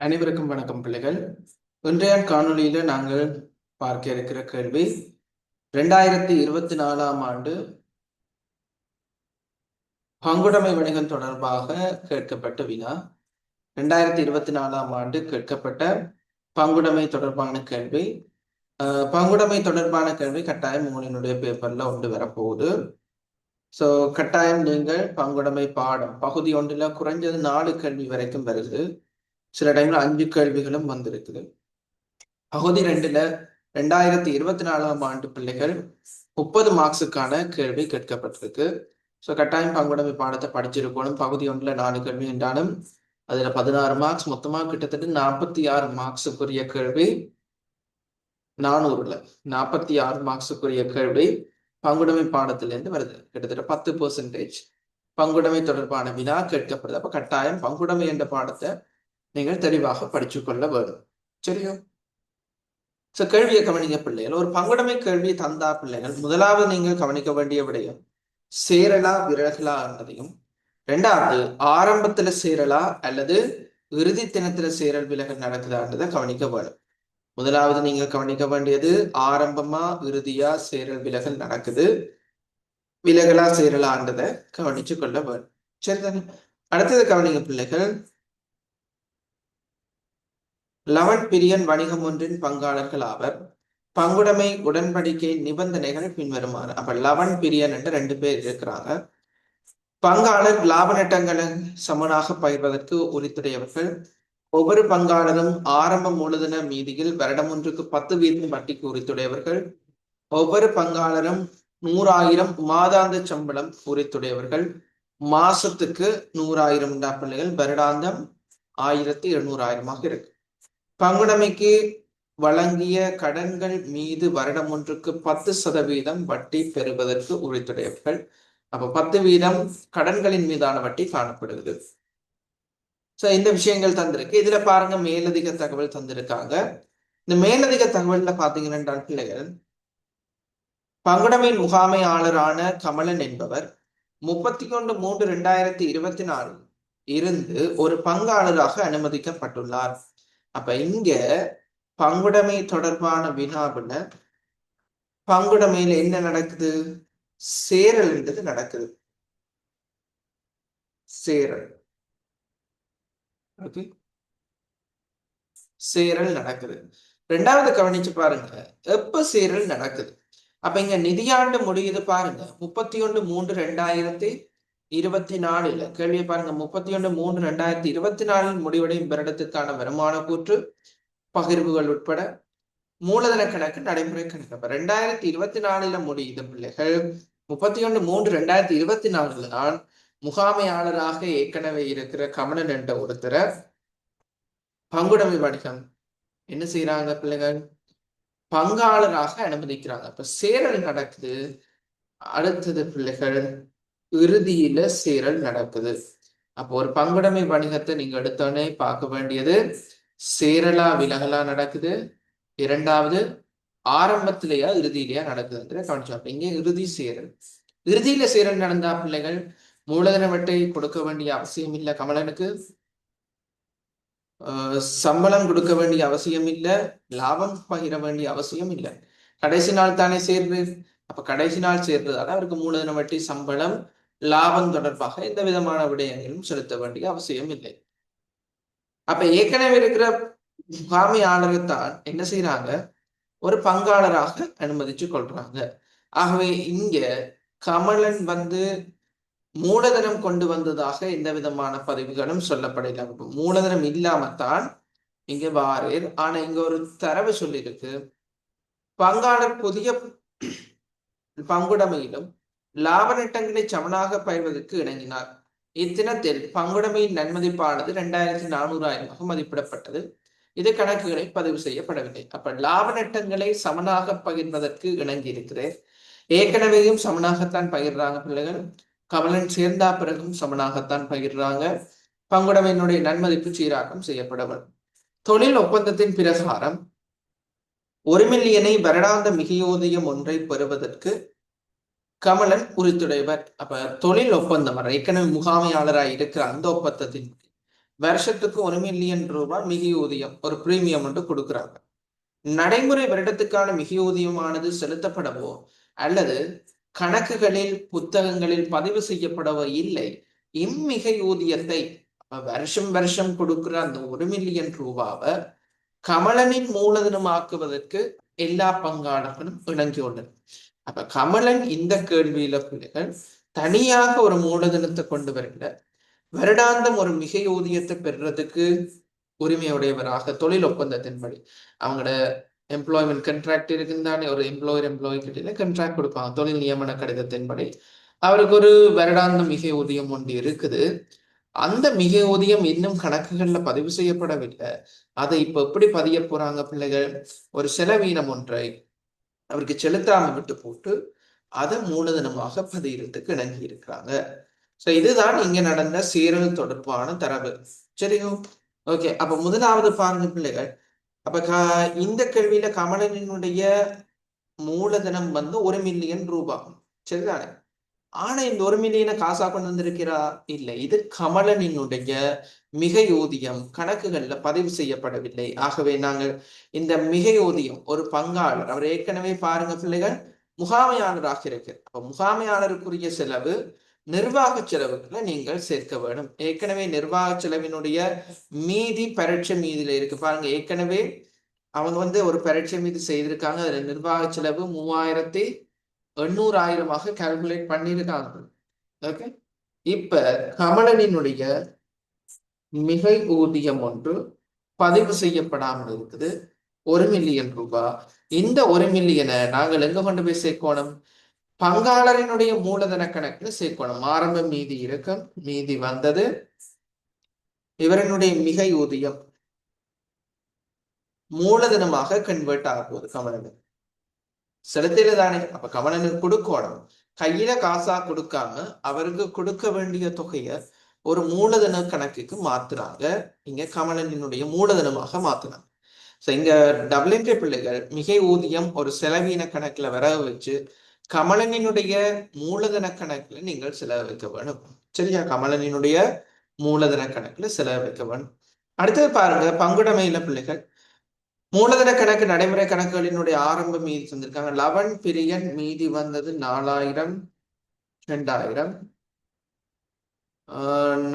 அனைவருக்கும் வணக்கம் பிள்ளைகள். இன்றைய காணொளியில நாங்கள் பார்க்க இருக்கிற கேள்வி 2024 ஆண்டு பங்குடைமை வணிகம் தொடர்பாக கேட்கப்பட்ட வினா. 2024 ஆண்டு கேட்கப்பட்ட பங்குடைமை தொடர்பான கேள்வி. பங்குடைமை தொடர்பான கேள்வி கட்டாயம் உங்களினுடைய பேப்பர்ல ஒன்று வரப்போகுது. ஸோ கட்டாயம் நீங்கள் பங்குடைமை பாடம் பகுதி ஒன்றில் குறைஞ்சது 4 கேள்வி வரைக்கும் வருது. சில டைம்ல 5 கேள்விகளும் வந்திருக்குது. பகுதி 2ல 2024 ஆண்டு பிள்ளைகள் 30 மார்க்ஸுக்கான கேள்வி கேட்கப்பட்டிருக்கு. ஸோ கட்டாயம் பங்குடைமை பாடத்தை படிச்சிருக்கணும். பகுதி 1ல 4 கேள்வி என்றாலும் அதுல 16 மார்க்ஸ், மொத்தமாக கிட்டத்தட்ட 46 மார்க்ஸுக்குரிய கேள்வி. 400ல 46 மார்க்ஸுக்குரிய கேள்வி பங்குடைமை பாடத்திலிருந்து வருது. கிட்டத்தட்ட 10% பங்குடைமை தொடர்பான வினா கேட்கப்படுது. அப்ப கட்டாயம் பங்குடைமை என்ற பாடத்தை நீங்கள் தெளிவாக படிச்சு கொள்ள வேண்டும். சரியோ? ஸோ கேள்வியை கவனிக்க பிள்ளைகள். ஒரு பங்குடைமை கேள்வி தந்தா பிள்ளைகள், முதலாவது நீங்கள் கவனிக்க வேண்டிய விடயம் சேரலா விலகலா என்பதையும், 2வது ஆரம்பத்துல சேரலா அல்லது இறுதி தினத்துல சேரல் விலகல் நடக்குதான்றதை கவனிக்க வேணும். முதலாவது நீங்க கவனிக்க வேண்டியது ஆரம்பமா இறுதியா சேரல் விலகல் நடக்குது, விலகலா சேரலான்றதை கவனிச்சு கொள்ள வேணும். சரிதானே? அடுத்தது கவனிக்க பிள்ளைகள், லவன் பிரியன் வணிகம் ஒன்றின் பங்காளர்கள் ஆவர். பங்குடைமை உடன்படிக்கை நிபந்தனைகள் பின்வருமாறு. அப்ப லவன் பிரியன் என்று 2 பேர் இருக்கிறாங்க. பங்காளர் லாப நட்டங்களை சமனாக பகிர்வதற்கு உரித்துடையவர்கள். ஒவ்வொரு பங்காளரும் ஆரம்ப மூலதன மீதியில் வருடம் ஒன்றுக்கு 10 வீதம் வட்டிக்கு உரித்துடையவர்கள். ஒவ்வொரு பங்காளரும் 100,000 மாதாந்த சம்பளம் உரித்துடையவர்கள். மாசத்துக்கு 100,000 பிள்ளைகள், வருடாந்தம் 1,700,000 இருக்கு. பங்குடைமைக்கு வழங்கிய கடன்கள் மீது வருடம் ஒன்றுக்கு 10% வட்டி பெறுவதற்கு உரித்துடையவர்கள். அப்ப 10% கடன்களின் மீதான வட்டி காணப்படுகிறது. சோ இந்த விஷயங்கள் தந்திருக்கு. இதுல பாருங்க, மேலதிக தகவல் தந்திருக்காங்க. இந்த மேலதிக தகவல்ல பாத்தீங்கன்னா பிள்ளைகள், பங்குடைமையின் முகாமையாளரான கமலன் என்பவர் 31/3/2024 இருந்து ஒரு பங்காளராக அனுமதிக்கப்பட்டுள்ளார். அப்ப இங்க பங்குடைமை தொடர்பான வினாவுல பங்குடைமையில என்ன நடக்குது? சேரல் என்றது நடக்குது. சேரல், ஓகே, சேரல் நடக்குது. 2வது கவனிச்சு பாருங்க, எப்ப சேரல் நடக்குது. அப்ப இங்க நிதியாண்டு முடியுது பாருங்க, 31/3/2024. கேள்வியை பாருங்க, 31/3/2024 முடிவடையும் வருடத்திற்கான வருமான கூற்று பகிர்வுகள் உட்பட மூலதன கணக்கு நடைமுறை கணக்கு. அப்ப 2024 முடியுது பிள்ளைகள். 31/3/2024 தான் முகாமையாளராக ஏற்கனவே இருக்கிற கமலன் என்ற ஒருத்தரை பங்குடைமை வணிகம் என்ன செய்யறாங்க பிள்ளைகள்? பங்காளராக அனுமதிக்கிறாங்க. அப்ப சேரல் நடக்குது. அடுத்தது பிள்ளைகள், இறுதியில சேரல் நடக்குது. அப்போ ஒரு பங்குடைமை வணிகத்தை நீங்க எடுத்தோடனே பார்க்க வேண்டியது சேரலா விலகலா நடக்குது, 2வது ஆரம்பத்திலேயா இறுதியிலேயா நடக்குதுன்ற கவனிச்சோம். இங்கே இறுதி சேரல். இறுதியில சேரல் நடந்தா பிள்ளைகள் மூலதன வட்டை கொடுக்க வேண்டிய அவசியம் இல்லை கமலனுக்கு, சம்பளம் கொடுக்க வேண்டிய அவசியம் இல்லை, லாபம் பகிர வேண்டிய அவசியம் இல்லை. கடைசி நாள் தானே சேர்வு. அப்ப கடைசி நாள் சேர்றதால அவருக்கு மூலதன வட்டி, சம்பளம், லாபம் தொடர்பாக எந்த விதமான விடயங்களும் செலுத்த வேண்டிய அவசியம் இல்லை. அப்ப ஏற்கனவே இருக்கிற முகாமையாளரைத்தான் என்ன செய்யறாங்க? ஒரு பங்காளராக அனுமதிச்சு கொள்றாங்க. ஆகவே இங்க கமலன் மூலதனம் கொண்டு வந்ததாக எந்த விதமான பதிவுகளும் சொல்லப்படல. மூலதனம் இல்லாமத்தான் இங்க வாரேர். ஆனா இங்க ஒரு தரவு சொல்லியிருக்கு, பங்காளர் புதிய பங்குடைமையிலும் லாப நட்டங்களை சமனாக பயிர்வதற்கு இணங்கினார். இத்தினத்தில் பங்குடைமையின் நன்மதிப்பானது 2,400,000 மதிப்பிடப்பட்டது. இது கணக்குகளை பதிவு செய்யப்படவில்லை. அப்ப லாப நட்டங்களை சமனாக பகிர்வதற்கு இணங்கி இருக்கிறேன். ஏற்கனவேயும் சமனாகத்தான் பகிர்றாங்க பிள்ளைகள். கமலன் சேர்ந்தா பிறகும் சமனாகத்தான் பகிர்றாங்க. பங்குடைமையினுடைய நன்மதிப்பு சீராக்கம் செய்யப்படவும். தொழில் ஒப்பந்தத்தின் பிரகாரம் 1 மில்லியனை வருடாந்த மிகையூதியம் ஒன்றை பெறுவதற்கு கமலன் உரித்துடையவர். அப்ப தொழில் ஒப்பந்தம் ஏற்கனவே முகாமையாளராக இருக்கிற அந்த ஒப்பந்தத்தின் வருஷத்துக்கு 1 மில்லியன் ரூபாய் மிகை ஊதியம் ஒரு பிரீமியம் என்று கொடுக்கிறாங்க. நடைமுறை வருடத்துக்கான மிகை ஊதியமானது செலுத்தப்படவோ அல்லது கணக்குகளில் புத்தகங்களில் பதிவு செய்யப்படவோ இல்லை. இம்மிகை ஊதியத்தை வருஷம் வருஷம் கொடுக்கிற அந்த 1 மில்லியன் ரூபாவை கமலனின் மூலதனமாக்குவதற்கு எல்லா பங்காளர்களும் இணங்கியுள்ளனர். அப்ப கமலன் இந்த கேள்வியில பிள்ளைகள் தனியாக ஒரு மூலதனத்தை கொண்டு வரல, வருடாந்தம் ஒரு மிகை ஊதியத்தை பெறுறதுக்கு உரிமையுடையவராக தொழில் ஒப்பந்தத்தின்படி அவங்களோட எம்ப்ளாய்மெண்ட் கண்ட்ராக்ட் இருக்குந்தானே, ஒரு எம்ப்ளாயி கிட்ட கண்ட்ராக்ட் கொடுப்பாங்க. தொழில் நியமன கடிதத்தின்படி அவருக்கு ஒரு வருடாந்த மிகை ஊதியம் ஒன்று இருக்குது. அந்த மிகை ஊதியம் இன்னும் கணக்குகள்ல பதிவு செய்யப்படவில்லை. அதை இப்ப எப்படி பதிய போறாங்க பிள்ளைகள்? ஒரு செலவீனம் ஒன்றை அவருக்கு செலுத்தாம விட்டு போட்டு அதை மூலதனமாக பதியறதுக்கு இணங்கி இருக்கிறாங்க. சோ இதுதான் இங்க நடந்த சேரல் தொடர்பான தரவு. சரியோ? ஓகே. அப்ப முதலாவது பாருங்க பிள்ளைகள். அப்ப இந்த கேள்வியில கமலனினுடைய மூலதனம் 1 மில்லியன் ரூபாய். சரிதானே? ஆனா இந்த 1 மில்லியனை காசா கொண்டு வந்திருக்கிறா? இல்லை. இது கமலனினுடைய மிகை ஊதியம் கணக்குகள்ல பதிவு செய்யப்படவில்லை. ஆகவே நாங்கள் இந்த மிகை ஊதியம் ஒரு பங்காளர், அவர் ஏற்கனவே பாருங்க பிள்ளைகள் முகாமையாளராக இருக்கு. அப்ப முகாமையாளருக்குரிய செலவு நிர்வாக செலவுகளை நீங்கள் சேர்க்க வேண்டும். ஏற்கனவே நிர்வாக செலவினுடைய மீதி பரீட்சை மீதியில இருக்கு பாருங்க. ஏற்கனவே அவங்க ஒரு பரீட்சை மீது செய்திருக்காங்க. அதுல நிர்வாக செலவு 3800 கால்குலேட் பண்ணியிருக்காங்க. ஓகே. இப்ப கமலனினுடைய மிகை ஊதியம் ஒன்று பதிவு செய்யப்படாமல் இருக்குது, 1 மில்லியன் ரூபாய். இந்த 1 மில்லியனை நாங்கள் எங்க கொண்டு போய் சேர்க்கணும்? பங்காளரினுடைய மூலதன கணக்குல சேர்க்கணும். ஆரம்ப மீதி இருக்கும், மீதி வந்தது. இவரனுடைய மிகை ஊதியம் மூலதனமாக கன்வெர்ட் ஆக போகுது கமலனுக்கு. செலுத்தில தானே. அப்ப கமலனுக்கு கொடுக்கணும். கையில காசா கொடுக்காம அவருக்கு கொடுக்க வேண்டிய தொகையை ஒரு மூலதன கணக்குக்கு மாத்துறாங்க. இங்க கமலனினுடைய மூலதனமாக மாத்துறாங்க. இங்க டபிள்யூஎன்கே பிள்ளைகள் மிகை ஊதியம் ஒரு செலவீன கணக்குல வர வச்சு கமலனினுடைய மூலதன கணக்குல நீங்கள் செலவு வைக்க வேணும். சரியா? கமலனினுடைய மூலதன கணக்குல செலவு வைக்க வேணும். அடுத்தது பாருங்க, பங்குடைமையில பிள்ளைகள் மூலதன கணக்கு நடைமுறை கணக்குகளினுடைய ஆரம்ப மீதி தந்திருக்காங்க. 11 பிரியன் மீதி வந்தது 4000 2000.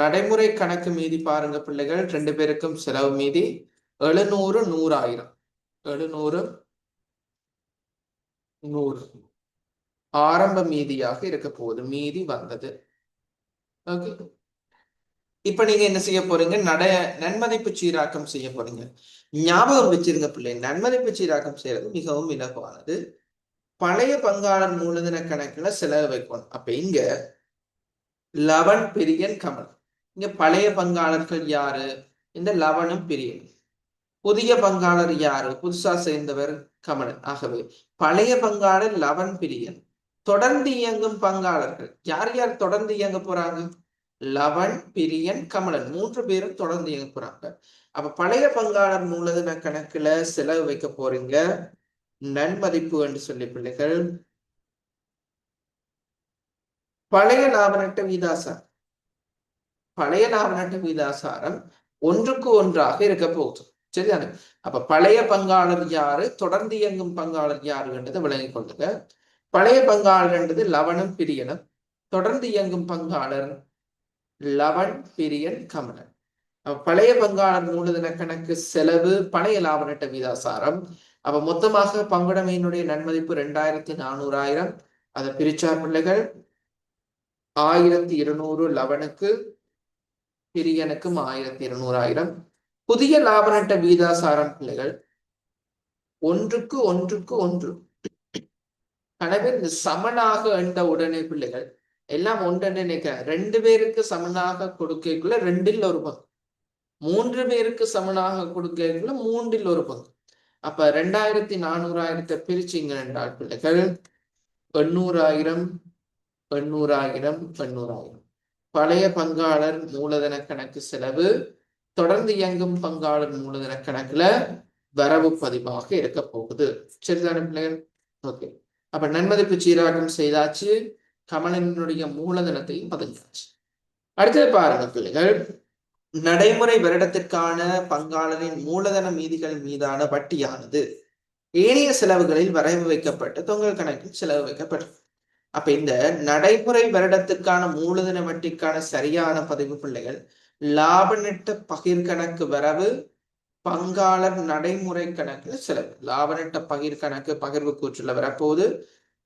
நடைமுறை கணக்கு மீதி பாருங்க பிள்ளைகள், 2 பேருக்கும் செலவு மீதி 700 100,000. 700 100 ஆரம்ப மீதியாக இருக்க போகுது. மீதி வந்தது. ஓகே. இப்ப நீங்க என்ன செய்ய போறீங்க? நன்மதிப்பு சீராக்கம் செய்ய போறீங்க. ஞாபகம் வச்சிருங்க பிள்ளை, நன்மதிப்பு சீராக்கம் செய்யறது மிகவும் இலகுவானது. பழைய பங்காளர் மூலதன கணக்குல செலவு வைக்கணும். அப்ப இங்க 11 பிரியன் கமல். இங்க பழைய பங்காளர்கள் யாரு? இந்த 11 பிரியன். புதிய பங்காளர் யாரு? புதுசா சேர்ந்தவர் கமலன். ஆகவே பழைய பங்காளர் 11 பிரியன். தொடர்ந்து இயங்கும் பங்காளர்கள் யார் யார் தொடர்ந்து இயங்க போறாங்க? 11 பிரியன் கமலன் 3 பேரும் தொடர்ந்து இயங்க போறாங்க. அப்ப பழைய பங்காளர் மூலதன கணக்குல செலவு வைக்க போறீங்க நன்மதிப்பு என்று சொல்லி பிள்ளைகள். பழைய லாப நட்ட வீதாசாரம், பழைய லாப நட்ட வீதாசாரம் 1க்கு 1 இருக்க போகுது. சரிதானே? அப்ப பழைய பங்காளர் யாரு, தொடர்ந்து இயங்கும் பங்காளர் யாருன்றதை விளங்கிக் கொள்ளுங்க. பழைய பங்காளர் என்றது 11 பிரியனும், தொடர்ந்து இயங்கும் பங்காளர் 11 பிரியன் கமலன். பழைய பங்காளர் மூலதன கணக்கு செலவு பழைய லாப நட்ட வீதாசாரம். அப்ப மொத்தமாக பங்குடைமையினுடைய நன்மதிப்பு 2400,000. அதை பிரிச்சா பிள்ளைகள் 1200 11க்கு, பிரியனுக்கும் 1200,000. புதிய லாப நட்ட வீதாசாரம் பிள்ளைகள் 1க்கு 1. எனவே இந்த சமனாக எண்ட உடனே பிள்ளைகள் எல்லாம் ஒன்று நினைக்க 2 பேருக்கு சமனாக கொடுக்கக்குள்ள 2ல் 1 பங்கு, 3 பேருக்கு சமனாக கொடுக்கக்குள்ள 3ல் 1 பங்கு. அப்ப 2400,000 பிரிச்சிங்க என்றால் பிள்ளைகள் 800,000 800,000 800,000. பழைய பங்காளர் மூலதன கணக்கு செலவு தொடர்ந்து இயங்கும் பங்காளர் மூலதன கணக்குல வரவு பதிவாக இருக்க போகுது. சரிதானே பிள்ளைகள்? ஓகே. அப்ப நன்மதிப்பு சீராக்கம் செய்தாச்சு, கமலனுடைய மூலதனத்தையும் பதிஞ்சாச்சு. அடுத்தது பாருங்க பிள்ளைகள், நடைமுறை வருடத்திற்கான பங்காளரின் மூலதன மீதிகள் மீதான வட்டியானது ஏனைய செலவுகளில் வரைவு வைக்கப்பட்டு தொங்கல் கணக்கில் செலவு வைக்கப்படும். அப்ப இந்த நடைமுறை வருடத்திற்கான மூலதன வட்டிக்கான சரியான பதிவு பிள்ளைகள் லாப நட்ட பகிர்கணக்கு வரவு பங்காளர் நடைமுறை கணக்குல செலவு. லாப நட்ட பகிர் கணக்கு பகிர்வு கூற்றுல வரப்போது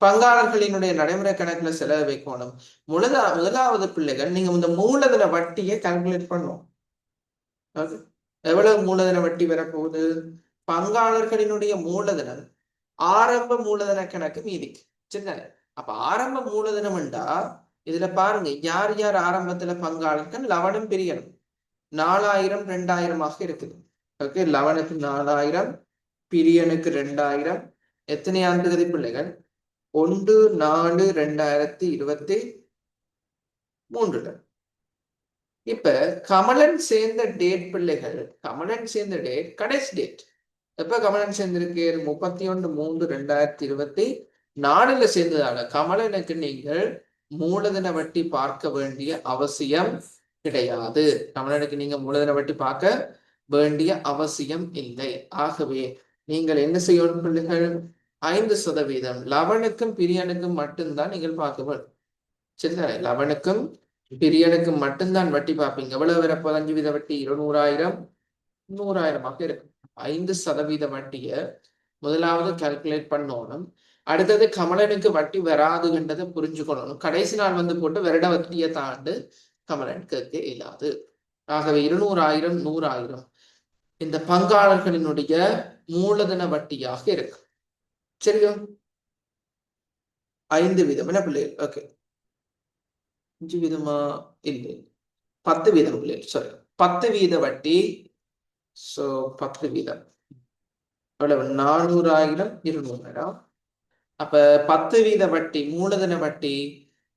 பங்காளர்களினுடைய நடைமுறை கணக்குல செலவு வைக்கணும். முதலாவது பிள்ளைகள் நீங்க இந்த மூலதன வட்டியை கால்குலேட் பண்ணும். எவ்வளவு மூலதன வட்டி வரப்போகுது? பங்காளர்களினுடைய மூலதனம் ஆரம்ப மூலதன கணக்கு மீதிக்கு. சரிதானே? அப்ப ஆரம்ப மூலதனம் என்றா இதுல பாருங்க யார் யார் ஆரம்பத்துல பங்காளர்கள் லவனும் பிரியனும் 4000 2000 இருக்குது. ஓகே, லவனுக்கு 4000 பிரியனுக்கு 2000. எத்தனை ஆண்டுகதி பிள்ளைகள்? 1/4/2023. இப்ப கமலன் சேர்ந்த டேட் பிள்ளைகள், கமலன் சேர்ந்த டேட் கடைசி டேட் எப்ப கமலன் சேர்ந்திருக்கு? 31/3/2024 சேர்ந்ததால கமலனுக்கு நீங்கள் மூலதன வட்டி பார்க்க வேண்டிய அவசியம் கிடையாது. கமலனுக்கு நீங்க மூலதன வட்டி பார்க்க வேண்டிய அவசியம் இல்லை. ஆகவே நீங்கள் என்ன செய்யணும் பிள்ளைகள்? 5% லவனுக்கும் பிரியனுக்கும் மட்டும்தான் நீங்கள் பார்க்க வேண்டும். சரிதா? லவனுக்கும் பிரியனுக்கும் மட்டும்தான் வட்டி பார்ப்பீங்க. எவ்வளவு வரப்போ 5% வட்டி? 200,000 100,000 இருக்கும். 5% வட்டிய முதலாவது கால்குலேட் பண்ணணும். அடுத்தது கமலனுக்கு வட்டி வராதுன்றதை புரிஞ்சுக்கணும். கடைசி நாள் போட்டு வருட வட்டியை தாண்டு கமலன் கேட்க இயலாது. ஆகவே 200,000 100,000 இந்த பங்காளர்களினுடைய மூலதன வட்டியாக இருக்கு. சரியா? 5% என்ன பிள்ளைகள்? ஓகே, 5% இல்லை, 10% பிள்ளைகள். சாரி, 10% வட்டி. சோ 10% எவ்வளவு? 400,000 200,000. அப்ப 10% வட்டி மூலதன வட்டி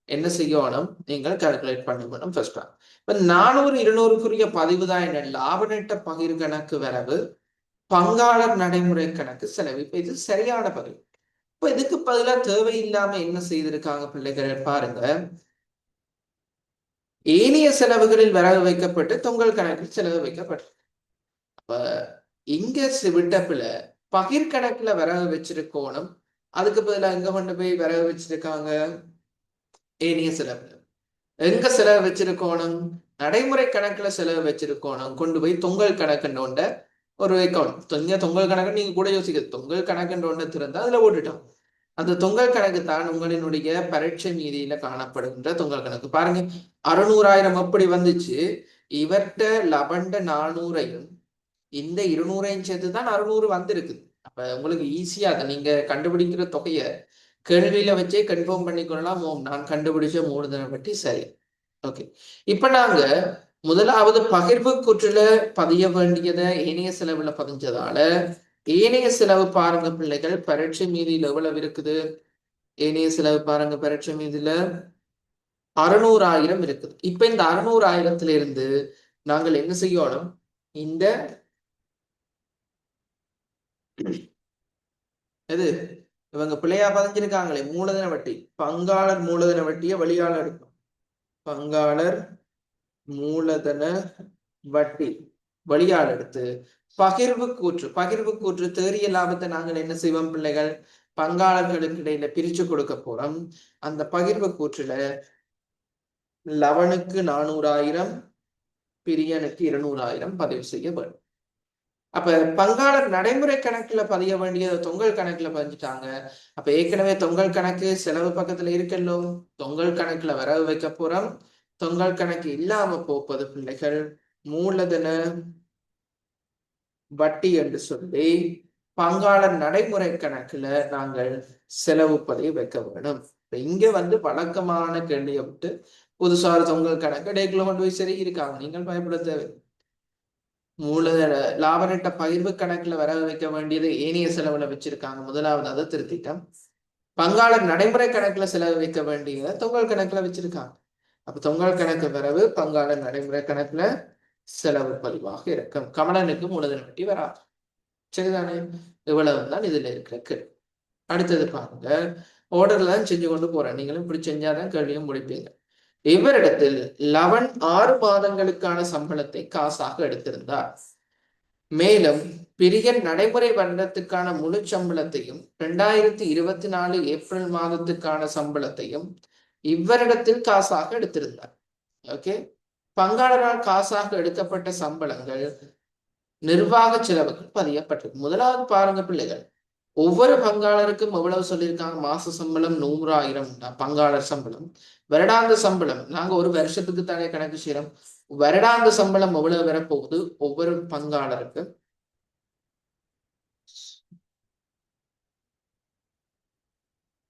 என்ன செய்யணும்? நீங்கள் கால்குலேட் பண்ணணும். ஃபர்ஸ்ட் இப்ப 400 200க்குரிய பதிவு தான் என்ன? லாப நட்ட பகிர் கணக்கு வரவு பங்காளர் நடைமுறை கணக்கு செலவு. இப்ப இது சரியான பதிவு. இப்ப இதுக்கு பதிலாக தேவையில்லாம என்ன செய்திருக்காங்க பிள்ளைகள் பாருங்க. ஏனைய செலவுகளில் வரவு வைக்கப்பட்டு தொங்கல் கணக்கில் செலவு வைக்கப்பட்டு. அப்ப இங்க விட்டப்புல பகிர் கணக்குல வரவு வச்சிருக்கோணும். அதுக்கு பதிலாக எங்க கொண்டு போய் வரவு வச்சிருக்காங்க? ஏனைய செலவு. எங்க செலவு வச்சிருக்கோணும்? நடைமுறை கணக்குல செலவு வச்சிருக்கோணும். கொண்டு போய் தொங்கல் கணக்குன்ற ஒரு வைக்கணும். தொங்கல் கணக்கு நீங்க கூட யோசிக்கிறது. தொங்கல் கணக்குன்ற ஒன்று திறந்தா அதுல போட்டுட்டோம். அந்த தொங்கல் கணக்கு தான் உங்களினுடைய பரீட்சை மீதியில காணப்படுகின்ற தொங்கல் கணக்கு. பாருங்க, 600,000 எப்படி வந்துச்சு? இவர்கிட்ட லவண்ட 400ஐயும் இந்த 200ஐயும் சேர்த்துதான் 600 வந்திருக்குது. அப்ப உங்களுக்கு ஈஸியா அதை நீங்க கண்டுபிடிக்கிற தொகைய கேள்வியில வச்சே கன்ஃபார்ம் பண்ணிக்கொள்ளலாம். நான் கண்டுபிடிச்ச மூலதன வட்டி சரி. ஓகே, இப்ப நாங்க முதலாவது பகிர்வு கூற்றுல பதிய வேண்டியதை ஏனைய செலவுல பதிஞ்சதால ஏனைய செலவு பாருங்க பிள்ளைகள் பரீட்சை மீதியில எவ்வளவு இருக்குது? ஏனைய செலவு பாருங்க பரீட்சை மீதியில 600,000 இருக்குது. இப்ப இந்த 600,000 இருந்து நாங்கள் என்ன செய்யணும்? இந்த எது இவங்க பிள்ளையா பதிஞ்சிருக்காங்களே மூலதன வட்டி, பங்காளர் மூலதன வட்டியை வெளியாளர் எடுக்கும். பங்காளர் மூலதன வட்டி வழியால் எடுத்து பகிர்வு கூற்று தேறிய லாபத்தை நாங்கள் என்ன செய்வோம் பிள்ளைகள்? பங்காளர்களுக்கு இடையில பிரிச்சு கொடுக்க போறோம். அந்த பகிர்வு கூற்றுல லவனுக்கு 400,000 பிரியனுக்கு 200,000 பதிவு செய்ய வேண்டும். அப்ப பங்காளர் நடைமுறை கணக்குல பதிய வேண்டிய தொங்கல் கணக்குல பதிஞ்சுட்டாங்க. அப்ப ஏற்கனவே தொங்கல் கணக்கு செலவு பக்கத்துல இருக்கல்லோ, தொங்கல் கணக்குல வரவு வைக்க போறோம். தொங்கல் கணக்கு இல்லாம போப்பது பிள்ளைகள் மூலதன வட்டி என்று சொல்லி பங்காளர் நடைமுறை கணக்குல நாங்கள் செலவு பதிவு வைக்க வேண்டும். இங்க வழக்கமான கேள்வியை விட்டு புதுசார தொங்கல் கணக்கு டேக்குள்ள கொண்டு போய் சரி இருக்காங்க. நீங்கள் பயப்பட தேவை. மூலதன லாப நட்ட பகிர்வு கணக்குல வரவு வைக்க வேண்டியது ஏனைய செலவுல வச்சிருக்காங்க. முதலாவது அதை திருத்திட்டோம். பங்காளர் நடைமுறை கணக்குல செலவு வைக்க வேண்டியதை தொங்கல் கணக்குல வச்சிருக்காங்க. அப்ப தொங்கல் கணக்கு வரவு பங்காளர் நடைமுறை கணக்குல செலவு பதிவாக இருக்கும். கமலனுக்கு மூலதன வட்டி வராது. சரிதானே? இவ்வளவுதான் இதுல இருக்கிற. அடுத்தது பாருங்க, ஆர்டர்ல தான் செஞ்சு கொண்டு போறேன். நீங்களும் இப்படி செஞ்சாதான் கேள்வியும் முடிப்பீங்க. இவரிடத்தில் லவன் 6 மாதங்களுக்கான சம்பளத்தை காசாக எடுத்திருந்தார். மேலும் பிரியன் நடைமுறை வருடத்துக்கான முழு சம்பளத்தையும் 2024 ஏப்ரல் மாதத்துக்கான சம்பளத்தையும் இவரிடத்தில் காசாக எடுத்திருந்தார். ஓகே, பங்காளரால் காசாக எடுக்கப்பட்ட சம்பளங்கள் நிர்வாக செலவுகள் பதியப்பட்டது. முதலாவது பாருங்க பிள்ளைகள், ஒவ்வொரு பங்காளருக்கும் எவ்வளவு சொல்லியிருக்காங்க? மாச சம்பளம் 100,000 பங்காளர் சம்பளம். வருடாந்த சம்பளம் நாங்க ஒரு வருஷத்துக்கு தானே கணக்கு செய்யறோம். வருடாந்த சம்பளம் எவ்வளவு வரப்போகுது ஒவ்வொரு பங்காளருக்கு?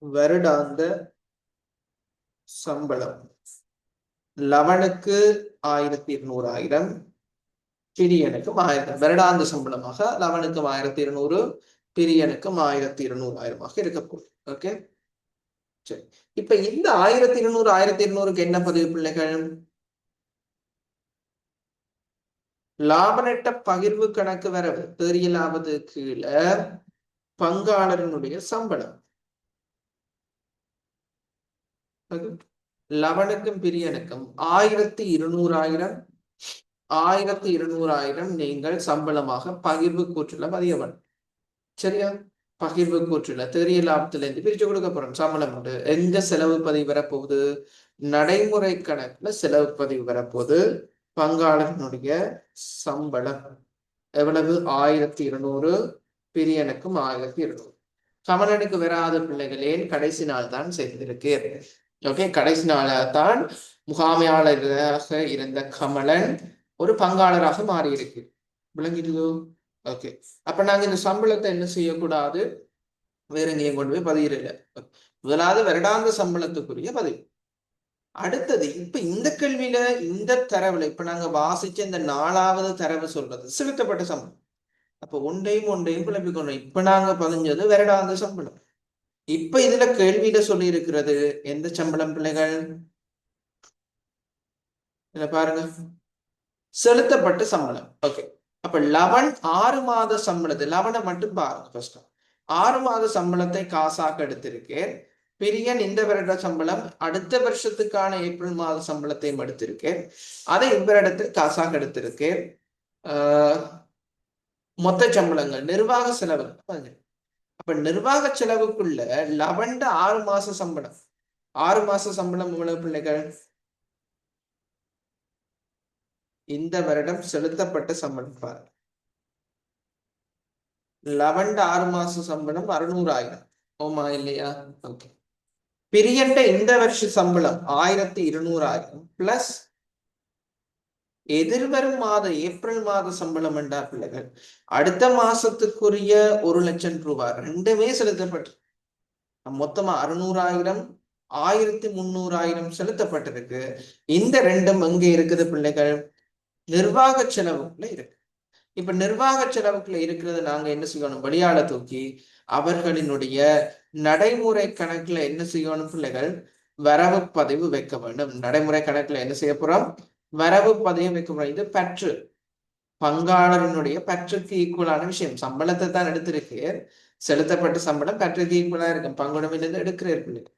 வருடாந்த சம்பளம் லவனுக்கு 1200, பிரியனுக்கும் 1000. வருடாந்த சம்பளமாக லவனுக்கும் 1200, பிரியனுக்கும் 1200 இருக்க போகுது. ஓகே, சரி. இப்ப இந்த 1200 என்ன பதிவு பிள்ளைகள்? லாப நட்ட பகிர்வு கணக்கு வரவு தெரியலாவது கீழே பங்காளரினுடைய சம்பளம். லவனுக்கும் பிரியனுக்கும் 1200, 1200 நீங்கள் சம்பளமாக பகிர்வு கூற்றுல பதிய வேண்டும். சரியா? பகிர்வு கூற்றுல தெரிய லாபத்துல இருந்து பிரிச்சு கொடுக்க போறோம். சம்பளம் உண்டு. எங்க செலவு பதிவு வரப்போகுது? நடைமுறை கணக்குல செலவு பதிவு வரப்போகுது. பங்காளனுடைய சம்பளம் எவ்வளவு? 1200, பிரியனுக்கும் 1200. கமலனுக்கு வராத பிள்ளைகளே கடைசி நாள் தான் செய்திருக்கு. ஓகே, கடைசி நாளாகத்தான் முகாமையாளராக இருந்த கமலன் ஒரு பங்காளராக மாறி இருக்கு. விளங்கிடுதோ? ஓகே, அப்ப நாங்க இந்த சம்பளத்தை என்ன செய்யக்கூடாது? வேற எங்கேயும் கொண்டு போய் பதியிடல. முதலாவது வருடாந்த சம்பளத்துக்குரிய பதிவு. அடுத்தது இப்ப இந்த கேள்வியில இந்த தரவுல இப்ப நாங்க வாசிச்ச இந்த 4வது தரவு சொல்றது செலுத்தப்பட்ட சம்பளம். அப்ப ஒன்றையும் குழப்பிக்கொண்டோம். இப்ப நாங்க பதிஞ்சது வருடாந்த சம்பளம். இப்ப இதுல கேள்வியில சொல்லி இருக்கிறது எந்த சம்பளம் பிள்ளைகள்? இதுல பாருங்க, செலுத்தப்பட்ட சம்பளம். ஓகே, அப்ப லவன் 6 மாத சம்பளத்தை, லவனை மட்டும் பாருங்க. ஃபர்ஸ்ட் 6 மாத சம்பளத்தை காசாக எடுத்திருக்கேன். பிரியன் இந்த வருட சம்பளம் அடுத்த வருஷத்துக்கான ஏப்ரல் மாத சம்பளத்தையும் எடுத்திருக்கேன். அதை இவரிடத்தில் காசாக எடுத்திருக்கேன். மொத்த சம்பளங்கள் நிர்வாக செலவுகள். அப்ப நிர்வாக செலவுக்குள்ள லவன் 6 மாச சம்பளம். 6 மாச சம்பளம் எவ்வளவு பிள்ளைகள்? இந்த வருடம் செலுத்தப்பட்ட சம்பளம் பாருங்க. லவன் 6 மாச சம்பளம் 600,000. ஓமா இல்லையா? ஓகே, பிரியண்ட இந்த வருஷ சம்பளம் 1200,000 பிளஸ் எதிர்வரும் மாத ஏப்ரல் மாத சம்பளம் என்றா பிள்ளைகள் அடுத்த மாசத்துக்குரிய 1,00,000 ரூபாய் ரெண்டுமே செலுத்தப்பட்டு மொத்தமா 600,000, 1300,000 செலுத்தப்பட்டிருக்கு. இந்த ரெண்டும் எங்க இருக்குது பிள்ளைகள்? நிர்வாக செலவுக்குள்ள இருக்கு. இப்ப நிர்வாக செலவுக்குள்ள இருக்கிறது நாங்க என்ன செய்யணும்? வெளியாள தூக்கி அவர்களினுடைய நடைமுறை கணக்குல என்ன செய்யணும் பிள்ளைகள்? வரவு பதிவு வைக்க வேண்டும். நடைமுறை கணக்குல என்ன செய்ய போறோம்? வரவு பதிவு வைக்க போறோம். இது பற்று, பங்காளரினுடைய பற்றுக்கு ஈக்குவலான விஷயம். சம்பளத்தை தான் எடுத்திருக்கு, செலுத்தப்பட்ட சம்பளம் பற்றுக்கு ஈக்குவலா இருக்கும். பங்குடமிலிருந்து எடுக்கிற பிள்ளைகள்.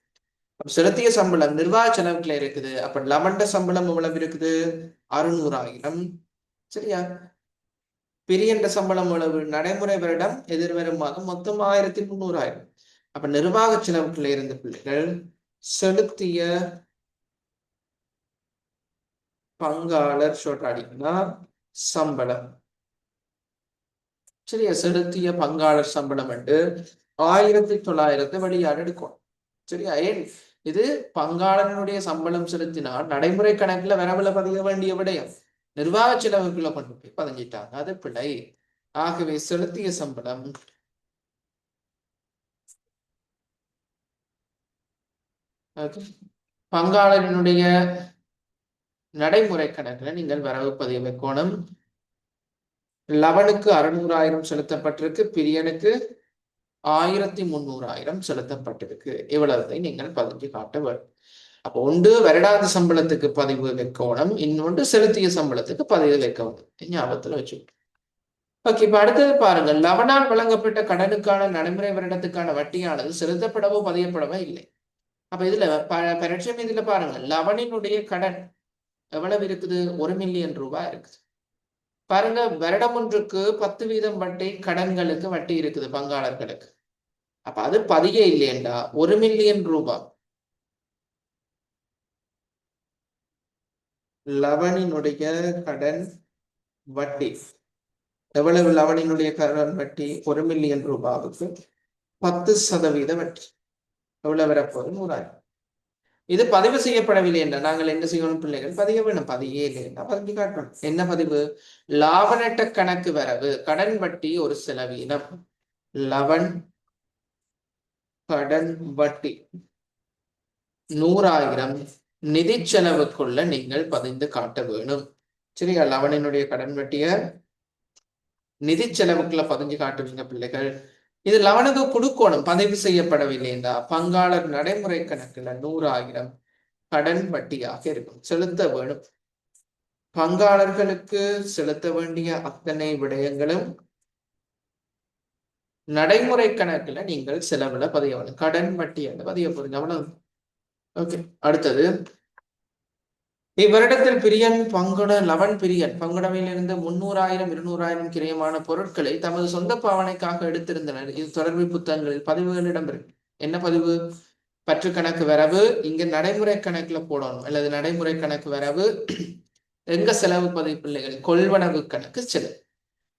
செலுத்திய சம்பளம் நிர்வாக செலவுக்குள்ள இருக்குது. அப்ப லவண்ட சம்பளம் எவ்வளவு இருக்குது? 600,000. சரியா? பிரியன்ற சம்பளம் எவ்வளவு? நடைமுறை வருடம் எதிர்வரும் மாதம் மொத்தம் 1300,000. அப்ப நிர்வாக செலவுக்குள்ள இருந்த பிள்ளைகள் செலுத்திய பங்காளர் சொல்றாடிங்கன்னா சம்பளம். சரியா? செலுத்திய பங்காளர் சம்பளம் 1900 வெளியாடு எடுக்கும். சரியா? ஏன் இது பங்காளனுடைய சம்பளம் செலுத்தினால் நடைமுறை கணக்குல வரவுல பதிய வேண்டிய விடயம் நிர்வாக செலவுக்குள்ள கொண்டு போய் பதிஞ்சிட்டாங்க. அது பிழை. ஆகவே செலுத்திய சம்பளம் பங்காளனுடைய நடைமுறை கணக்குல நீங்கள் வரவு பதிவு வைக்கணும். லவனுக்கு 600,000 செலுத்தப்பட்டிருக்கு, பிரியனுக்கு 1300,000 செலுத்தப்பட்டிருக்கு. இவ்வளவை நீங்கள் பதிஞ்சு காட்ட வேண்டும். அப்போ ஒன்று வருடாந்த சம்பளத்துக்கு பதிவு வைக்கணும், இன்னொன்று செலுத்திய சம்பளத்துக்கு பதிவு வைக்கணும். ஞாபகத்துல வச்சு. ஓகே, இப்ப அடுத்தது பாருங்க. லவனால் வழங்கப்பட்ட கடனுக்கான நடைமுறை வருடத்துக்கான வட்டியானது செலுத்தப்படவோ பதியப்படவோ இல்லை. அப்ப இதுல பரட்சம் இதுல பாருங்க, லவனினுடைய கடன் எவ்வளவு இருக்குது? 1 மில்லியன் ரூபாய் இருக்குது. பாருங்க, வருடம் ஒன்றுக்கு 10% வட்டி கடன்களுக்கு வட்டி இருக்குது பங்காளர்களுக்கு. அப்ப அது பதியே இல்லையண்டா 1 மில்லியன் ரூபாய் லவனினுடைய கடன் வட்டி எவ்வளவு? லவனினுடைய கடன் வட்டி 1 மில்லியன் ரூபாவுக்கு 10% வட்டி எவ்வளவு வரப்போகுது? 100,000. இது பதிவு செய்யப்படவில்லை என்றால் நாங்கள் என்ன செய்யணும்? பிள்ளைகள் பதிய வேணும். பதியே இல்லை என்றால் பதிவு காட்டணும். என்ன பதிவு? லாப நட்ட கணக்கு வரவு, கடன் வட்டி ஒரு செலவீனம். லவன் கடன் வட்டி 100,000 நிதி செலவுக்குள்ள நீங்கள் பதிந்து காட்ட வேணும். சரியா? லவனினுடைய கடன் வட்டிய நிதி செலவுக்குள்ள பதிஞ்சு காட்டுவீங்க பிள்ளைகள். இது லவனுக்கு கொடுக்கணும். பதிவு செய்யப்படவில்லை என்றா பங்காளர் நடைமுறை கணக்குல 100,000 கடன் வட்டியாக இருக்கும், செலுத்த வேணும். பங்காளர்களுக்கு செலுத்த வேண்டிய அத்தனை விடயங்களும் நடைமுறை கணக்குல நீங்கள் செலவுல பதிய வேணும். கடன் வட்டி என்று பதிய போறீங்க, அவ்வளவு. ஓகே. அடுத்தது, இவ்வருடத்தில் பிரியன் லவன் பிரியன் பங்குடமையிலிருந்து 300,000 200,000 கிரயமான பொருட்களை தமது சொந்த பாவனைக்காக எடுத்திருந்தனர். இது தொடர்பு புத்தகங்களில் பதிவுகள் இடம்பெறும். என்ன பதிவு? பற்று கணக்கு வரவு இங்க நடைமுறை கணக்குல போடணும், அல்லது நடைமுறை கணக்கு வரவு எங்க செலவு பதிவு பிள்ளைகள்? கொள்வனவு கணக்கு செலவு.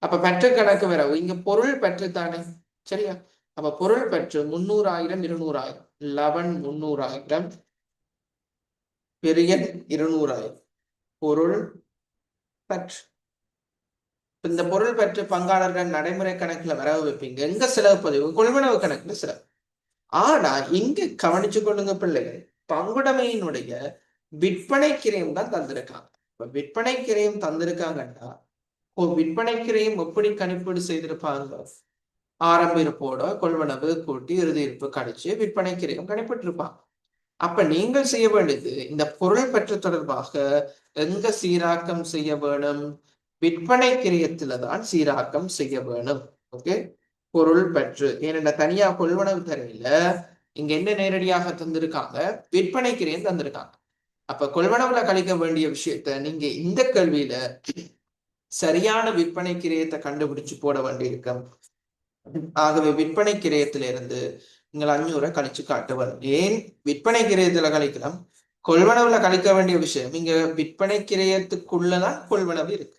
அப்ப பற்று கணக்கு வரவு இங்க பொருள் பற்று தானே, சரியா? அப்ப பொருள் பற்று 300,000 200,000. லவன் 300,000, பிரியன் 200,000 பொருள் பற்று. இந்த பொருள் பற்று பங்காளர்கள் நடைமுறை கணக்குல வரவு வைப்பீங்க. எங்க செலவு பதிவு? கொள்வனவு கணக்குல செலவு. ஆனா இங்க கவனிச்சு கொள்ளுங்க பிள்ளைகள், பங்குடைமையினுடைய விற்பனை கிரயம் தான் தந்திருக்காங்க. இப்ப விற்பனை கிரயம் தந்திருக்காங்கன்னா விற்பனை கிரயம் எப்படி கணிப்பீடு செய்திருப்பாங்க? ஆரம்ப இருப்போட கொள்வனவு கூட்டி இறுதி இருப்பு கழிச்சு விற்பனை கிரயம் கணிப்பிட்டிருப்பாங்க. அப்ப நீங்கள் செய்ய வேண்டியது, இந்த பொருள் பற்று தொடர்பாக எங்க சீராக்கம் செய்ய வேணும்? விற்பனை கிரயத்துல தான் சீராக்கம் செய்ய வேணும். ஓகே. பொருள் பற்று ஏனென்ற தனியா கொள்வனவு தரையில இங்க என்ன நேரடியாக தந்திருக்காங்க? விற்பனை கிரயம் தந்திருக்காங்க. அப்ப கொள்வனவுல கழிக்க வேண்டிய விஷயத்த நீங்க இந்த கேள்வியில சரியான விற்பனை கிரயத்தை கண்டுபிடிச்சு போட வேண்டியிருக்கும். ஆகவே விற்பனை கிரயத்திலிருந்து நீங்கள் 500 கழிச்சு காட்ட வரும். ஏன் விற்பனை கிரயத்துல கழிக்கலாம்? கொள்வனவுல கழிக்க வேண்டிய விஷயம் இங்க விற்பனை கிரயத்துக்குள்ளதான் கொள்வனவு இருக்கு,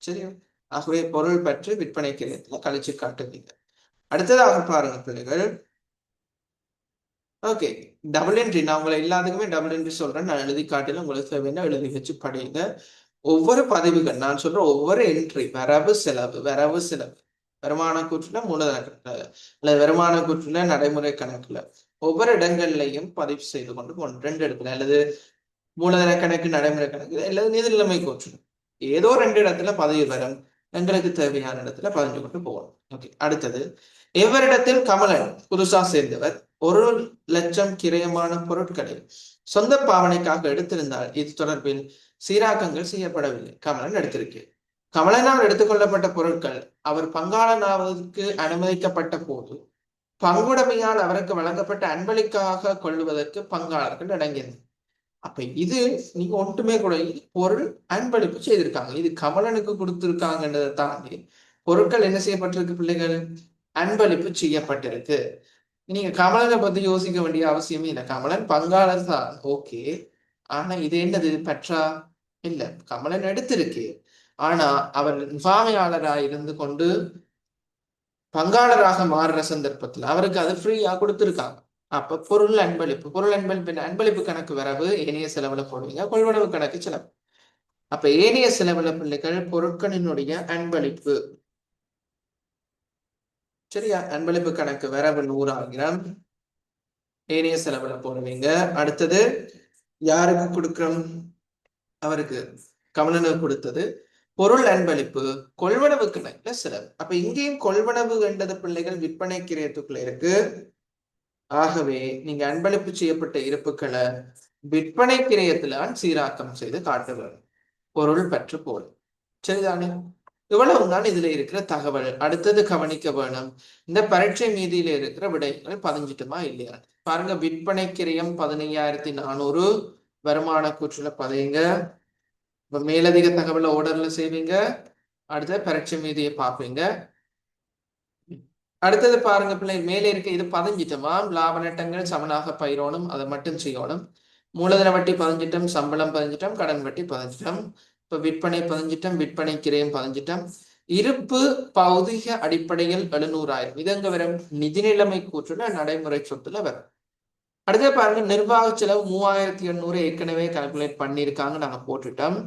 சரியா? ஆகவே பொருள் பற்று விற்பனை கிரயத்துல கழிச்சு காட்டுவீங்க. அடுத்ததாக பாருங்க பிள்ளைகள். ஓகே, டபுள் என்ட்ரி நான் உங்களை எல்லாத்துக்குமே டபுள் என்ட்ரி சொல்றேன். நான் எழுதி காட்டில உங்களுக்கு தேவையான எழுதி வச்சு படிங்க. ஒவ்வொரு பதிவுகள் நான் சொல்ற ஒவ்வொரு என்ட்ரி வரவு செலவு, வரவு செலவு, வருமான கூற்றுல மூலதன கணக்குல அல்லது வருமான கூற்றுல நடைமுறை கணக்குல ஒவ்வொரு இடங்கள்லையும் பதிவு செய்து கொண்டு போகணும். 2 இடத்துல, அல்லது மூலதன கணக்கு நடைமுறை கணக்கு அல்லது நிதி நிலைமை கூற்று, ஏதோ 2 இடத்துல பதிவு வரும். எங்களுக்கு தேவையான இடத்துல பதிஞ்சு கொண்டு போகணும். ஓகே. அடுத்தது, எவரிடத்தில் கமலன் புதுசா சேர்ந்தவர் 1,00,000 கிரயமான பொருட்களை சொந்த பாவனைக்காக எடுத்திருந்தால் இது தொடர்பில் சீராக்கங்கள் செய்யப்படவில்லை. கமலன் எடுத்திருக்கு. கமலனால் எடுத்துக்கொள்ளப்பட்ட பொருட்கள் அவர் பங்காளனாவதற்கு அனுமதிக்கப்பட்ட போது பங்குடைமையால் அவருக்கு வழங்கப்பட்ட அன்பளிக்காக கொள்வதற்கு பங்காளர்கள் அடங்கியது. அப்ப இது நீங்க ஒன்றுமே கூட, பொருள் அன்பளிப்பு செய்திருக்காங்க. இது கமலனுக்கு கொடுத்திருக்காங்கன்றதை தாண்டி பொருட்கள் என்ன செய்யப்பட்டிருக்கு பிள்ளைகள்? அன்பளிப்பு செய்யப்பட்டிருக்கு. நீங்க கமலனை பத்தி யோசிக்க வேண்டிய அவசியமே இல்லை. கமலன் பங்காளர் தான், ஓகே. ஆனா இது என்னது? பற்றா இல்ல. கமலன் எடுத்திருக்கு. ஆனா அவர் முகாமையாளராக இருந்து கொண்டு பங்காளராக மாறுற சந்தர்ப்பத்துல அவருக்கு அது ஃப்ரீயா கொடுத்திருக்காங்க. அப்ப பொருள் அன்பளிப்பு, பொருள் அன்பளிப்பு, அன்பளிப்பு கணக்கு வரவு ஏனைய செலவுல போடுவீங்க, கொள்வனவு கணக்கு செலவு. அப்ப ஏனைய செலவுல பிள்ளைகள் பொருட்களினுடைய அன்பளிப்பு, சரியா? அன்பளிப்பு கணக்கு வரவு 100,000 ஏனைய செலவுல போடுவீங்க. அடுத்தது யாருக்கு கொடுக்கிறோம்? அவருக்கு, கமலனுக்கு கொடுத்தது பொருள் அன்பளிப்பு, கொள்வனவு கணக்குல செலவு. அப்ப இங்கேயும் கொள்வனவு என்றது பிள்ளைகள் விற்பனை கிரயத்துக்குள்ள இருக்கு. ஆகவே நீங்க அன்பளிப்பு செய்யப்பட்ட இருப்புக்களை விற்பனை கிரயத்துல சீராக்கம் செய்து காட்ட வேண்டும். பொருள் பற்று போல், சரிதானே? இவ்வளவுதான் இதுல இருக்கிற தகவல். அடுத்தது கவனிக்க வேணும், இந்த பரீட்சை மீதியில இருக்கிற விடயங்கள் பதிஞ்சிட்டுமா இல்லையா பாருங்க. விற்பனை கிரயம் 15,400, வருமான கூற்றுல பதிங்க. இப்ப மேலதிக தகவலை ஓர்டர்ல செய்வீங்க. அடுத்த பரீட்சை மீதியை பார்ப்பீங்க. அடுத்தது பாருங்க பிள்ளை, மேலே இருக்க இது பதிஞ்சிட்டோமா, லாப நட்டங்கள் சமனாக பயிரோணும், அதை மட்டும் செய்யணும். மூலதன வட்டி பதிஞ்சிட்டம், சம்பளம் பதிஞ்சிட்டம், கடன் வட்டி பதிஞ்சிட்டம். இப்ப விற்பனை பதிஞ்சிட்டம், விற்பனை கிரயம் பதிஞ்சிட்டம். இருப்பு பௌதிக அடிப்படையில் 700,000, இது எங்க வரும், நிதி நிலைமை கூற்றுல நடைமுறை சொத்துல வரும். அடுத்த பாருங்க, நிர்வாக செலவு 3,800 ஏற்கனவே கால்குலேட் பண்ணியிருக்காங்க, நாங்க போட்டுட்டோம்.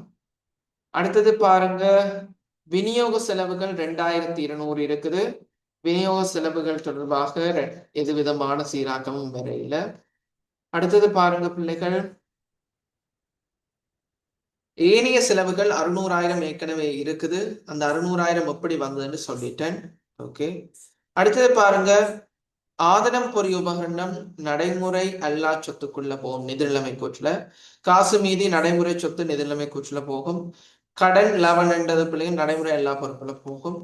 அடுத்தது பாருங்க, விநியோக செலவுகள் 2,200 இருக்குது. விநியோக செலவுகள் தொடர்பாக எது விதமான சீராக்கமும் வரையில. அடுத்தது பாருங்க பிள்ளைகள், ஏனைய செலவுகள் 600,000 ஏற்கனவே இருக்குது. அந்த 600,000 எப்படி வந்ததுன்னு சொல்லிட்டேன். ஓகே. அடுத்தது பாருங்க, ஆதனம் பொறி உபகரணம் நடைமுறை அல்லா சொத்துக்குள்ள போகும் நிதிநிலைமை கூற்றுல. காசு மீதி நடைமுறை சொத்து நிதிநிலைமை கூற்றுல போகும். கடன் லவன்ன்றது பிள்ளைகள் நடைமுறை எல்லா பொருட்கள போகும்.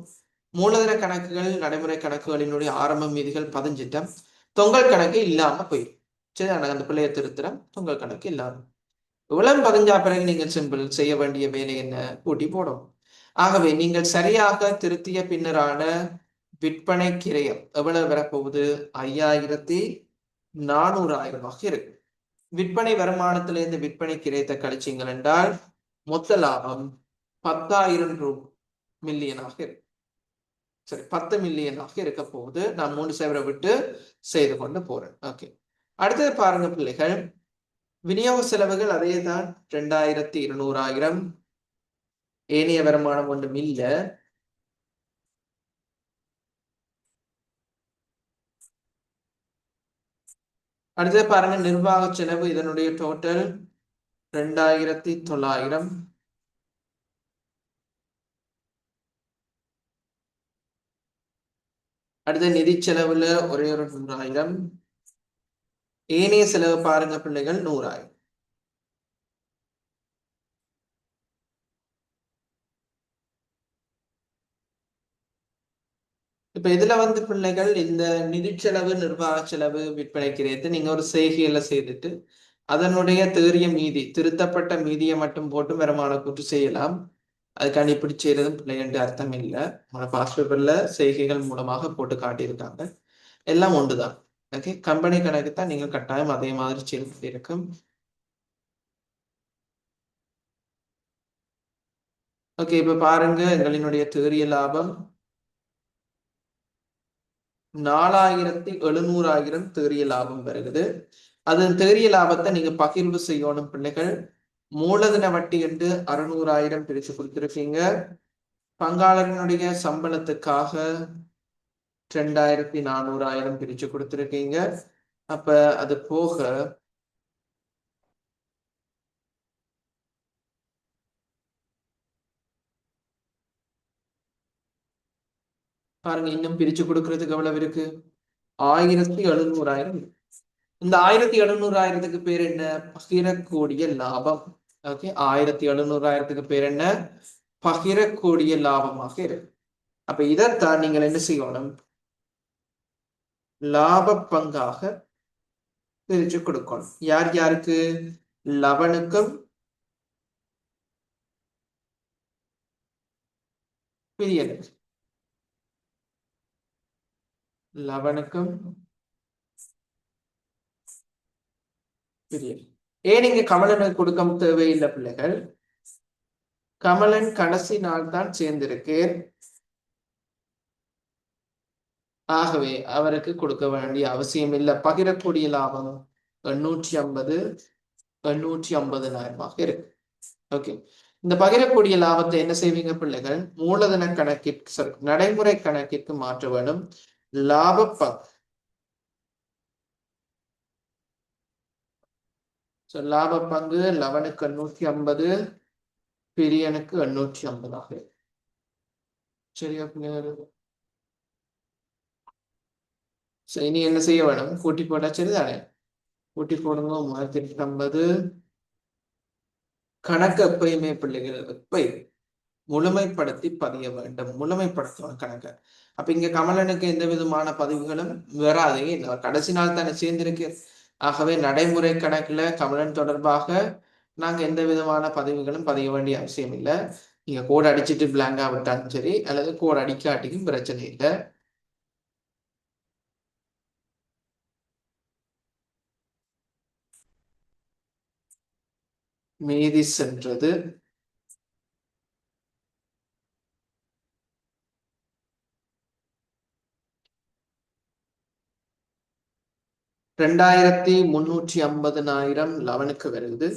மூலதன கணக்குகள் நடைமுறை கணக்குகளினுடைய ஆரம்ப மீதிகள் பதிஞ்சிட்டம். தொங்கல் கணக்கு இல்லாம போயிடும். சரி, அந்த பிள்ளைய திருத்துறேன், தொங்கல் கணக்கு இல்லாம. இவ்வளவு பதிஞ்சா பிறகு நீங்கள் சிம்பிள் செய்ய வேண்டிய வேலை என்ன, கூட்டி போடும். ஆகவே நீங்கள் சரியாக திருத்திய பின்னரான விற்பனை கிரயம் எவ்வளவு வரப்போகுது, 5,400,000 இருக்கு. விற்பனை வருமானத்திலிருந்து விற்பனை கிரயத்தை கழிச்சிங்கள் என்றால் மொத்த லாபம் 10,000 மில்லியனாக இருக்கு. சரி, 10 மில்லியனாக இருக்க போகுது. நான் 3,000 விட்டு செய்து கொண்டு போறேன். ஓகே. அடுத்தது பாருங்க பிள்ளைகள், விநியோக செலவுகள் அதே தான், 2,200,000. ஏனைய வருமானம் ஒன்றும் இல்ல. அடுத்தது பாருங்க, நிர்வாக செலவு, இதனுடைய டோட்டல் 2,900. அடுத்த நிதி செலவுல ஒரே ஒரு 100,000. ஏனைய செலவு பாருங்க பிள்ளைகள் 100,000. இப்ப இதுல பிள்ளைகள் இந்த நிதி செலவு, நிர்வாக செலவு, விற்பனை கிரயத்தை நீங்க ஒரு செய்கையில செய்துட்டு அதனுடைய தேறிய மீதி, திருத்தப்பட்ட மீதியை மட்டும் போட்டு வருமான கூற்று செய்யலாம். அதுக்காண்டி இப்படி செய்யறதும் பிள்ளை என்று அர்த்தம் இல்லை. பாஸ்ட் பேப்பர்ல செய்கைகள் மூலமாக போட்டு காட்டியிருக்காங்க. எல்லாம் ஒன்றுதான். ஓகே, கம்பெனி கணக்கு தான் நீங்க கட்டாயம் அதே மாதிரி செய்ய இருக்கும். ஓகே, இப்ப பாருங்க, எங்களினுடைய தேறிய லாபம் 4,700,000 தேறிய லாபம் வருகிறது. அதன் தேறிய லாபத்தை நீங்க பகிர்வு செய்யணும் பிள்ளைகள். மூலதன வட்டி என்று 600,000 பிரிச்சு கொடுத்துருக்கீங்க. பங்காளர்களுடைய சம்பளத்துக்காக 2,400,000 பிரிச்சு கொடுத்துருக்கீங்க. அப்ப அது போக பாருங்க, இன்னும் பிரிச்சு கொடுக்கறதுக்கு எவ்வளவு இருக்கு, 1,700,000. இந்த 1,700,000க்கு பேர் என்ன, பகிரக்கூடிய லாபம். ஓகே, 1,700,000க்கு பேர் என்ன, பகிரக்கூடிய லாபமாக இருக்கு. அப்ப இதைத்தான் நீங்கள் என்ன செய்யணும், லாப பங்காக பிரிச்சு கொடுக்கணும். யார் யாருக்கு, லவனுக்கும் பிரியனுக்கும். லவனுக்கும் பிரியன். ஏன் நீங்க கமலனுக்கு கொடுக்க தேவையில்லை பிள்ளைகள், கமலன் கடைசி நாள் தான் சேர்ந்திருக்கு. ஆகவே அவருக்கு கொடுக்க வேண்டிய அவசியம் இல்லை. பகிரக்கூடிய லாபம் 850,000 இருக்கு. ஓகே, இந்த பகிரக்கூடிய லாபத்தை என்ன செய்வீங்க பிள்ளைகள், மூலதன கணக்கிற்கு, நடைமுறை கணக்கிற்கு மாற்ற வேண்டும். லாப பங்கு, லாப பங்கு லவனுக்கு 850, பிரியனுக்கு 850. சரியா பிள்ளைகள்? இனி என்ன செய்ய வேணும், கூட்டி போட்டா சரிதானே, கூட்டி போடுங்க. 3,850. கணக்கு எப்பயுமே பிள்ளைகள் எப்பயும் முழுமைப்படுத்தி பதிய வேண்டும். முழுமைப்படுத்தணும் கணக்கு. அப்ப இங்க கமலனுக்கு எந்த விதமான பதிவுகளும் வராது. கடைசி நாள் தானே சேர்ந்திருக்கு. ஆகவே நடைமுறை கணக்குல கமலன் தொடர்பாக நாங்க எந்த விதமான பதிவுகளும் பதிய வேண்டிய அவசியம் இல்லை. நீங்க கோட் அடிச்சுட்டு பிளாங்கா விட்டாலும் சரி, அல்லது கோட் அடிக்காட்டிக்கும் பிரச்சனை இல்லை. மீதி சென்றது 2350,000 லவனுக்கு வருது.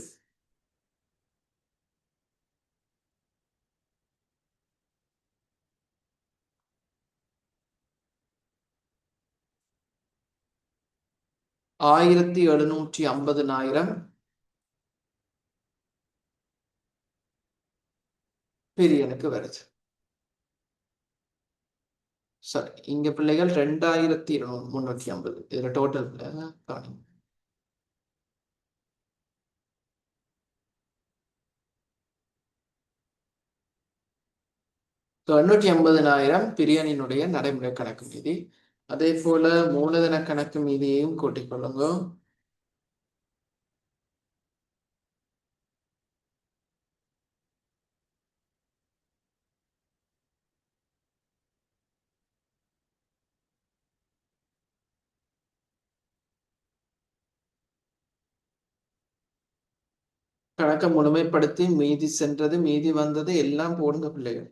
$1,750,000 பிரியனுக்கு வருது. சரி, இங்க பிள்ளைகள் 2,350. இதுல டோட்டல் 950,000 பிரியனினுடைய நடைமுறை கணக்கு மீதி. அதே போல மூலதன கணக்கு மீதியையும் கூட்டிக் கொள்ளுங்க. கணக்கை முழுமைப்படுத்தி மீதி சென்றது, மீதி வந்தது எல்லாம் போடுங்க பிள்ளைகள்.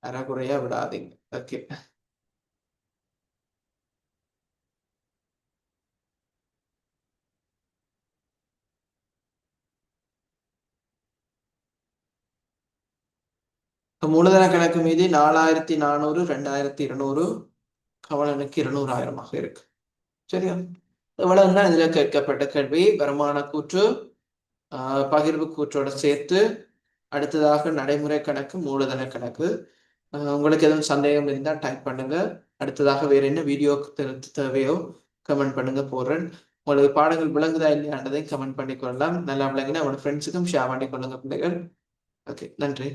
அறகுறையா விடாதீங்க. ஓகே. மூலதன கணக்கு மீதி 4,400, 2,200, கமலனுக்கு 200,000 இருக்கு. சரியா? இவ்வளவுதான் இதுல கேட்கப்பட்ட கேள்வி. வருமான கூற்று பகிர்வு கூற்றோட சேர்த்து அடுத்ததாக நடைமுறை கணக்கு, மூலதன கணக்கு. உங்களுக்கு எதுவும் சந்தேகம் இருந்தால் டைப் பண்ணுங்க. அடுத்ததாக வேற என்ன வீடியோ தேவையோ கமெண்ட் பண்ணுங்க, போடுறேன். உங்களுக்கு பாடங்கள் விளங்குதா இல்லையான்றதையும் கமெண்ட் பண்ணிக்கொள்ளலாம். நல்லா விளங்கினா உங்களோட ஃப்ரெண்ட்ஸுக்கும் ஷேர் பண்ணிக்கொள்ளுங்க பிள்ளைகள். ஓகே, நன்றி.